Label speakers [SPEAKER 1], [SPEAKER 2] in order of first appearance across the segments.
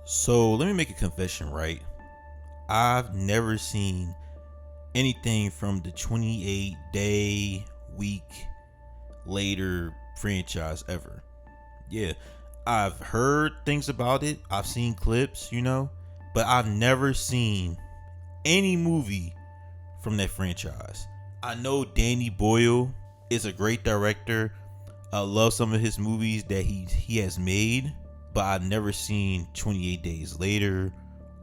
[SPEAKER 1] So let me make a confession, right? I've never seen anything from the 28-day week later franchise ever. Yeah, I've heard things about it. I've seen clips, but I've never seen any movie from that franchise. I know Danny Boyle is a great director. I love some of his movies that he has made, but I've never seen 28 Days Later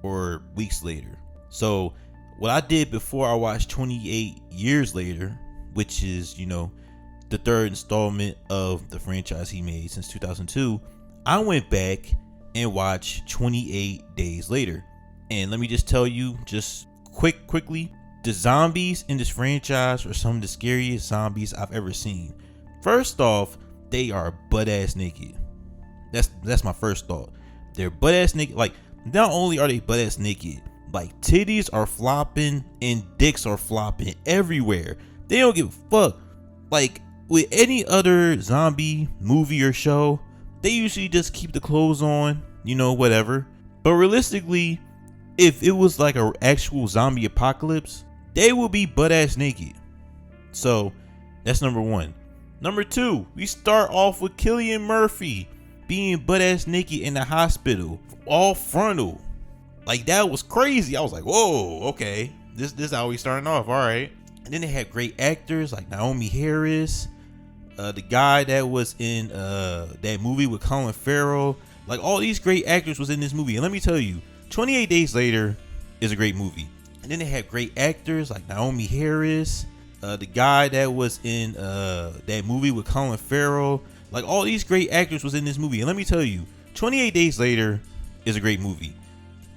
[SPEAKER 1] or Weeks Later. So what I did before I watched 28 Years Later, which is, the third installment of the franchise he made since 2002, I went back and watched 28 Days Later. And let me just tell you, just quickly, the zombies in this franchise are some of the scariest zombies I've ever seen. First off, they are butt ass naked. That's my first thought. They're butt ass naked. Like, not only are they butt ass naked, like titties are flopping and dicks are flopping everywhere. They don't give a fuck. Like with any other zombie movie or show, they usually just keep the clothes on, whatever. But realistically, if it was like an actual zombie apocalypse, they would be butt ass naked. So that's number one. Number two, we start off with Cillian Murphy being butt ass naked in the hospital, all frontal. Like, that was crazy. I was like, whoa, okay, this is how we starting off, all right. And then they had great actors like Naomi Harris, the guy that was in that movie with Colin Farrell. Like, all these great actors was in this movie. And let me tell you, 28 Days Later is a great movie. And then they had great actors like Naomi Harris, the guy that was in that movie with Colin Farrell. Like, all these great actors was in this movie. And let me tell you, 28 Days Later is a great movie.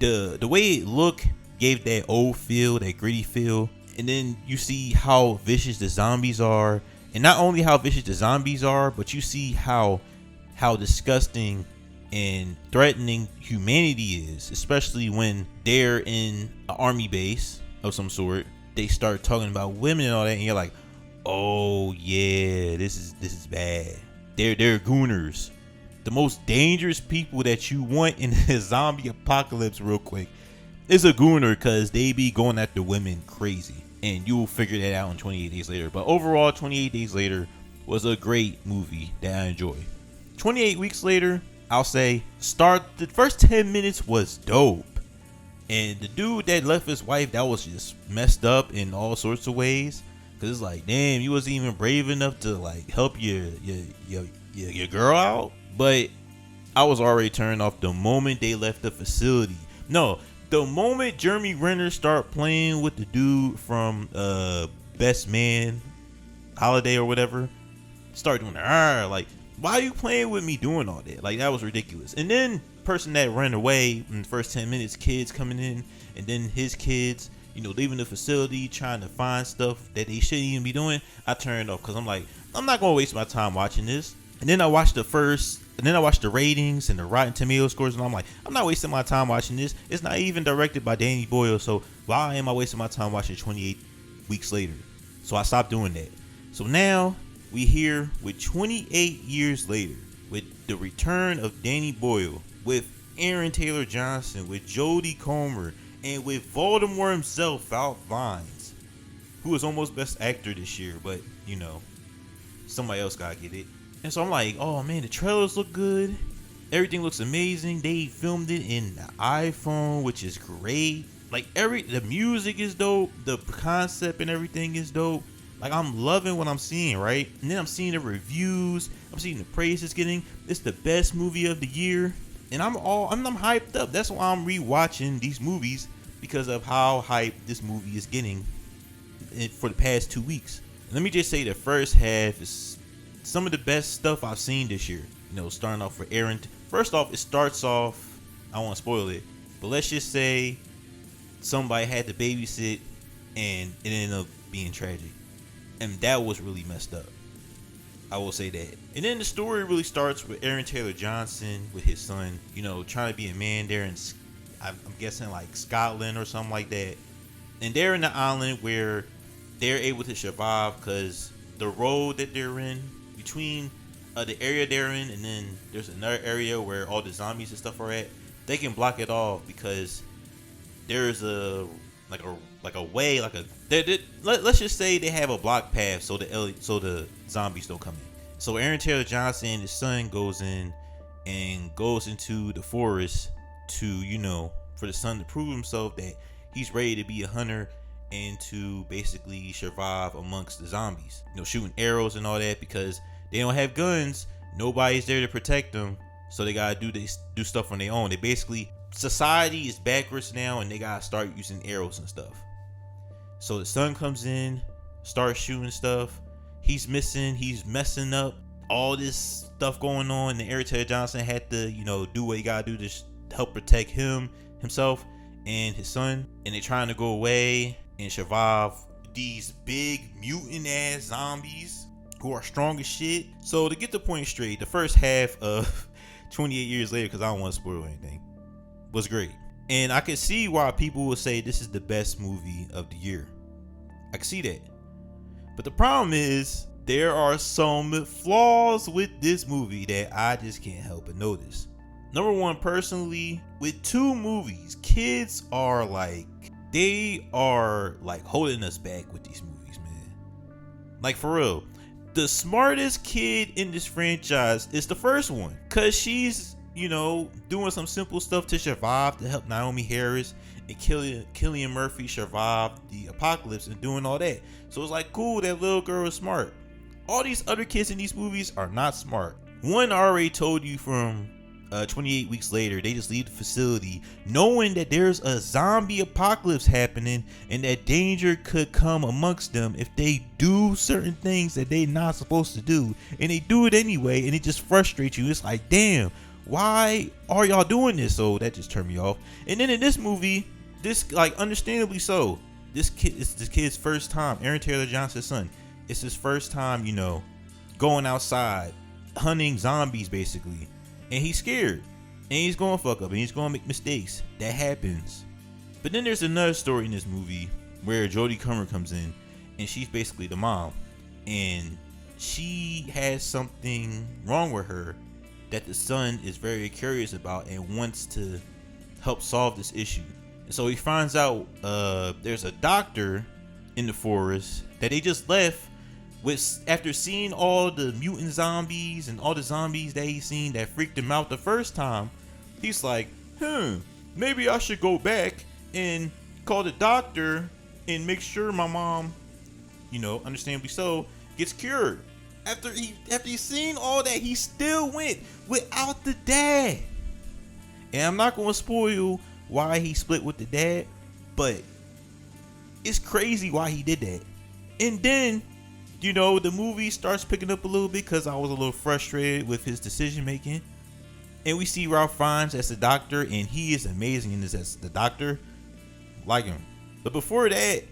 [SPEAKER 1] The way it looked gave that old feel, that gritty feel. And then you see how vicious the zombies are. And not only how vicious the zombies are, but you see how disgusting and threatening humanity is, especially when they're in an army base of some sort. They start talking about women and all that, and you're like, oh yeah, this is bad. They're gooners. The most dangerous people that you want in a zombie apocalypse, real quick, is a gooner, because they be going after women crazy. And you'll figure that out in 28 Days Later. But overall, 28 Days Later was a great movie that I enjoyed. 28 Weeks Later, I'll say, the first 10 minutes was dope. And the dude that left his wife, that was just messed up in all sorts of ways. Cause it's like, damn, you wasn't even brave enough to like help your girl out. But I was already turned off the moment they left the facility. No, the moment Jeremy Renner started playing with the dude from Best Man Holiday or whatever, start doing that, like, why are you playing with me doing all that? Like, that was ridiculous. And then person that ran away in the first 10 minutes, kids coming in, and then his kids, leaving the facility trying to find stuff that they shouldn't even be doing. I turned off because I'm like, I'm not gonna waste my time watching this. And then I watched the ratings and the Rotten Tomato scores, and I'm like, I'm not wasting my time watching this. It's not even directed by Danny Boyle, so why am I wasting my time watching 28 Weeks Later? So I stopped doing that. So now we here with 28 Years Later, with the return of Danny Boyle, with Aaron Taylor Johnson, with Jodie Comer, and with Voldemort himself, Ralph Fiennes, who was almost Best Actor this year, but somebody else gotta get it. And so I'm like, oh man, the trailers look good. Everything looks amazing. They filmed it in the iPhone, which is great. Like, the music is dope. The concept and everything is dope. Like, I'm loving what I'm seeing, right? And then I'm seeing the reviews. I'm seeing the praise it's getting. It's the best movie of the year. And I'm hyped up. That's why I'm rewatching these movies, because of how hyped this movie is getting for the past 2 weeks. And let me just say, the first half is some of the best stuff I've seen this year. Starting off for Aaron. First off, it starts off, I don't want to spoil it, but let's just say somebody had to babysit and it ended up being tragic. And that was really messed up. I will say that. And then the story really starts with Aaron Taylor Johnson with his son, trying to be a man there in, I'm guessing, like Scotland or something like that. And they're in the island where they're able to survive because the road that they're in, between the area they're in, and then there's another area where all the zombies and stuff are at. they can block it off because there's a way let's just say they have a block path so the zombies don't come in. So Aaron Taylor Johnson, his son, goes into the forest to for the son to prove himself that he's ready to be a hunter and to basically survive amongst the zombies, shooting arrows and all that, because they don't have guns, nobody's there to protect them, so they gotta do stuff on their own. They basically, society is backwards now and they gotta start using arrows and stuff. So the son comes in, starts shooting stuff, he's messing up, all this stuff going on, and Aaron Taylor Johnson had to do what he gotta do to help protect himself and his son, and they're trying to go away and survive these big mutant ass zombies who are strong as shit. So to get the point straight, the first half of 28 Years Later, because I don't want to spoil anything, was great. And I can see why people will say this is the best movie of the year. I can see that. But the problem is, there are some flaws with this movie that I just can't help but notice. Number one, personally, with two movies, kids are holding us back with these movies, man. Like, for real. The smartest kid in this franchise is the first one, because she's, doing some simple stuff to survive, to help Naomi Harris and Cillian Murphy survive the apocalypse and doing all that. So it's like, cool, that little girl is smart. All these other kids in these movies are not smart. One already told you from 28 weeks later, they just leave the facility knowing that there's a zombie apocalypse happening and that danger could come amongst them if they do certain things that they're not supposed to do, and they do it anyway, and it just frustrates you. It's like, damn, why are y'all doing this? So that just turned me off. And then in this movie, understandably so, this kid's first time, Aaron Taylor Johnson's son, it's his first time, going outside hunting zombies basically. And he's scared, and he's gonna fuck up, and he's gonna make mistakes. That happens. But then there's another story in this movie where Jodie Comer comes in, and she's basically the mom, and she has something wrong with her that the son is very curious about and wants to help solve this issue. And so he finds out there's a doctor in the forest that they just left after seeing all the mutant zombies and all the zombies that he's seen that freaked him out the first time. He's like, maybe I should go back and call the doctor and make sure my mom, understandably so, gets cured. After he's seen all that, he still went without the dad. And I'm not going to spoil why he split with the dad, but it's crazy why he did that. And then the movie starts picking up a little bit because I was a little frustrated with his decision making. And we see Ralph Fiennes as the doctor, and he is amazing in this as the doctor. Like him. But before that,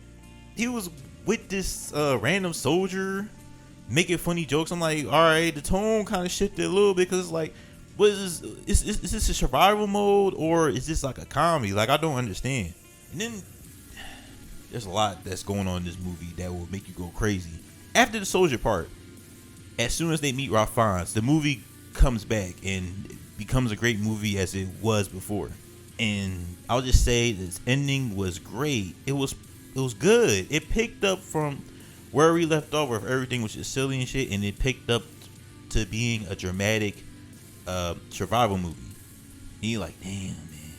[SPEAKER 1] he was with this random soldier making funny jokes. I'm like, all right, the tone kind of shifted a little bit, because it's like, what is this? Is this a survival mode, or is this like a comedy? Like, I don't understand. And then there's a lot that's going on in this movie that will make you go crazy. After the soldier part, as soon as they meet Ralph Fiennes, the movie comes back and becomes a great movie as it was before. And I'll just say this ending was great. It was good. It picked up from where we left off, where everything was just silly and shit, and it picked up to being a dramatic survival movie. And you're like, damn, man,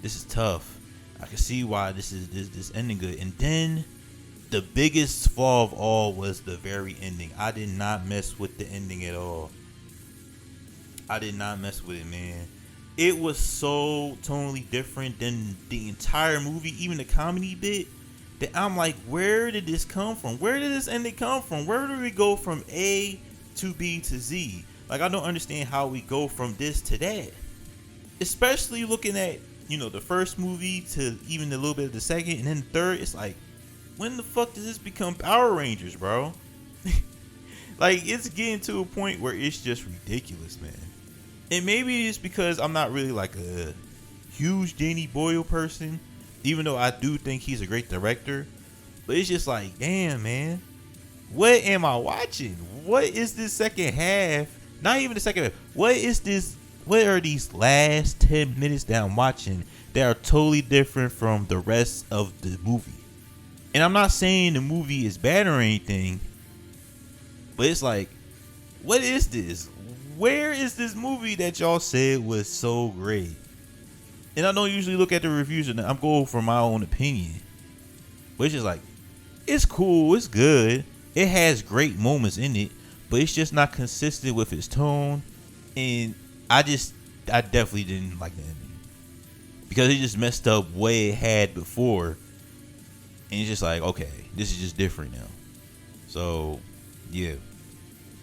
[SPEAKER 1] this is tough. I can see why this ending good. And then the biggest flaw of all was the very ending. I did not mess with the ending at all. I did not mess with it, man. It was so totally different than the entire movie, even the comedy bit, that I'm like, where did this come from? Where did this ending come from? Where do we go from A to B to Z? Like, I don't understand how we go from this to that. Especially looking at, the first movie to even a little bit of the second, and then the third. It's like, when the fuck does this become Power Rangers, bro? Like, it's getting to a point where it's just ridiculous, man. And maybe it's because I'm not really like a huge Danny Boyle person, even though I do think he's a great director. But it's just like, damn, man, what am I watching? What is this second half? Not even the second half. What is this what are these last 10 minutes that I'm watching that are totally different from the rest of the movie? And I'm not saying the movie is bad or anything, but it's like, what is this? Where is this movie that y'all said was so great? And I don't usually look at the reviews, and I'm going for my own opinion. But it's just like, it's cool, it's good. It has great moments in it, but it's just not consistent with its tone. And I definitely didn't like the ending. Because it just messed up what it had before. And it's just like, okay, this is just different now. So, yeah.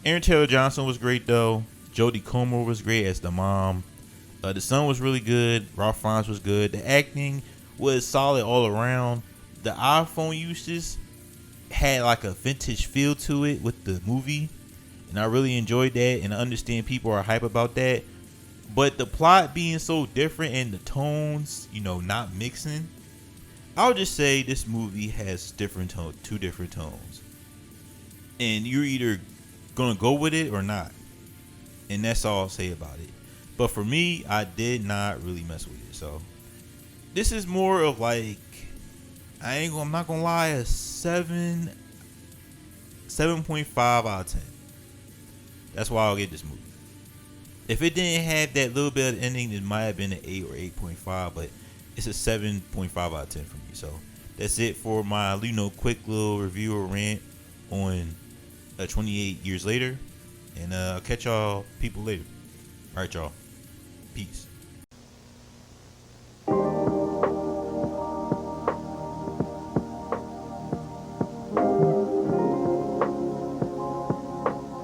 [SPEAKER 1] Aaron Taylor Johnson was great, though. Jodie Comer was great as the mom. The son was really good. Ralph Fiennes was good. The acting was solid all around. The iPhone uses had like a vintage feel to it with the movie. And I really enjoyed that. And I understand people are hype about that. But the plot being so different and the tones, not mixing. I would just say this movie has two different tones. And you're either going to go with it or not. And that's all I'll say about it. But for me, I did not really mess with it. So this is more of like, I'm not gonna lie, a 7.5 out of 10. That's why I'll get this movie. If it didn't have that little bit of ending, it might have been an 8 or 8.5, but it's a 7.5 out of 10 for me. So that's it for my quick little review or rant on 28 years later. And I'll catch y'all people later. All right, y'all. Peace.